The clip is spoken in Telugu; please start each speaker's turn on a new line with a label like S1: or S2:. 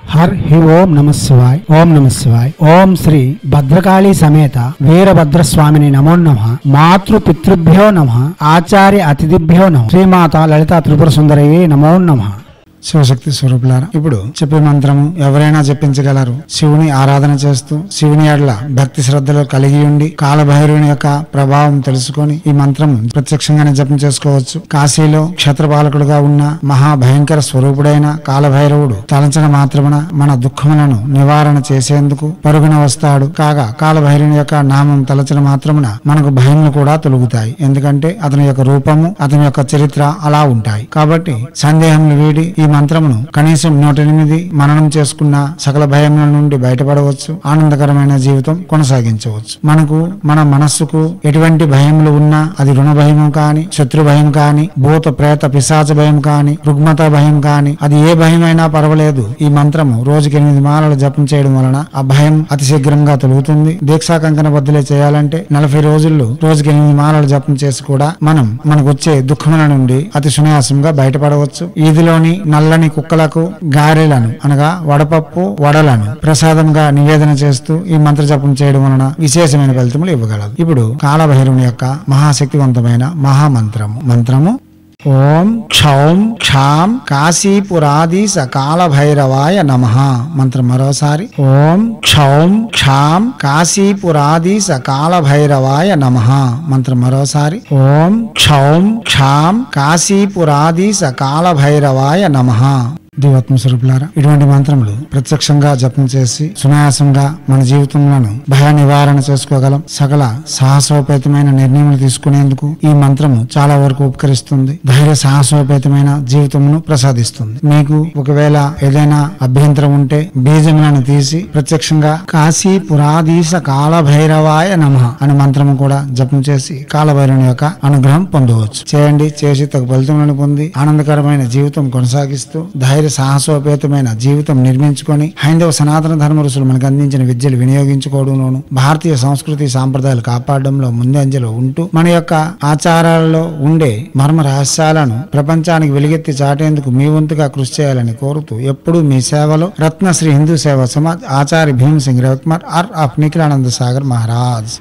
S1: హర్ హి ఓం నమ శివాయ్. ఓం నమ శివాయ్. ఓం శ్రీ భద్రకాళీ సమేత వీరభద్రస్వామిని నమో నమః. మాతృ పితృభ్యో నమః. ఆచార్య అతిథిభ్యో నమః. శ్రీమాత లలితా త్రిపుర సుందరయే నమో నమః. శివశక్తి స్వరూపులారా, ఇప్పుడు చెప్పే మంత్రము ఎవరైనా జపించగలరు. శివుని ఆరాధన చేస్తూ శివుని ఎడల భక్తి శ్రద్ధలు కలిగి ఉండి కాలభైరవుని యొక్క ప్రభావం తెలుసుకొని ఈ మంత్రం ప్రత్యక్షంగానే జపం చేసుకోవచ్చు. కాశీలో క్షత్రపాలకుడుగా ఉన్న మహాభయంకర స్వరూపుడైన కాలభైరవుడు తలంచన మాత్రమున మన దుఃఖములను నివారణ చేసేందుకు పరుగున వస్తాడు. కాగా కాలభైరవుని యొక్క నామం తలచన మాత్రమున మనకు భయములు కూడా తొలుగుతాయి. ఎందుకంటే అతని యొక్క రూపము, అతని యొక్క చరిత్ర అలా ఉంటాయి. కాబట్టి సందేహములు వీడి ఈ మంత్రమును కనీసం 108 మననం చేసుకున్న సకల భయముల నుండి బయటపడవచ్చు. ఆనందకరమైన జీవితం కొనసాగించవచ్చు. మనకు మన మనస్సుకు ఎటువంటి భయములు ఉన్నా, అది రుణ భయము కాని, శత్రు భయం కాని, భూత ప్రేత పిశాచ భయం కాని, రుగ్మత భయం కాని, అది ఏ భయమైనా పర్వాలేదు. ఈ మంత్రము రోజుకి 8 మాలలు జపం చేయడం వలన ఆ భయం అతి శీఘ్రంగా తొలుగుతుంది. దీక్షా కంకణ బద్దులే చేయాలంటే 40 రోజుల్లో రోజుకి 8 మాలలు జపం చేసి కూడా మనకు వచ్చే దుఃఖముల నుండి అతి సునాయాసంగా బయటపడవచ్చు. ఈదిలోని నల్లని కుక్కలకు గారెలను అనగా వడపప్పు వడలను ప్రసాదంగా నివేదన చేస్తూ ఈ మంత్ర జపం చేయడం వలన విశేషమైన ఫలితములు ఇవ్వగలదు. ఇప్పుడు కాలభైరవుని యొక్క మహాశక్తివంతమైన మంత్రము ఓం క్షౌం క్షాం కాశీపురాధీశ కాలభైరవాయ నమః. మంత్రం మరోసారి ఓం క్షౌం క్షాం కాశీపురాధీశ కాలభైరవాయ నమః. మంత్రం మరోసారి ఓం క్షౌం క్షాం కాశీపురాధీశ కాలభైరవాయ నమః. దివాత్మ స్వరూపులారా, ఇటువంటి మంత్రములు ప్రత్యక్షంగా జపం చేసి సునాయాసంగా మన జీవితంలో భయ నివారణ చేసుకోగలం. సకల సాహసోపేతమైన నిర్ణయములు తీసుకునేందుకు ఈ మంత్రము చాలా వరకు ఉపకరిస్తుంది. ధైర్య సాహసోపేతమైన జీవితమును ప్రసాదిస్తుంది. మీకు ఒకవేళ ఏదైనా అభ్యంతరం ఉంటే బీజములను తీసి ప్రత్యక్షంగా కాశీపురాధీశ కాలభైరవాయ నమః అనే మంత్రము కూడా జపం చేసి కాలభైరవుని యొక్క అనుగ్రహం పొందవచ్చు. చేసి తగు ఫలితములను పొంది ఆనందకరమైన జీవితం కొనసాగిస్తూ ధైర్య సాహసోపేతమైన జీవితం నిర్మించుకొని హైందవ సనాతన ధర్మ ఋషులు మనకు అందించిన విద్యలు వినియోగించుకోవడంలోను, భారతీయ సంస్కృతి సాంప్రదాయాలు కాపాడడంలో ముందంజలో ఉంటూ మన యొక్క ఆచారాలలో ఉండే మర్మ రహస్యాలను ప్రపంచానికి వెలుగెత్తి చాటేందుకు మీ వంతుగా కృషి చేయాలని కోరుతూ ఎప్పుడూ మీ సేవలో రత్నశ్రీ హిందూ సేవా సమాజ్ ఆచార్య భీమ్ సింగ్ రవికుమార్ ఆర్ ఆఫ్ నిఖిలానంద సాగర్ మహారాజ్.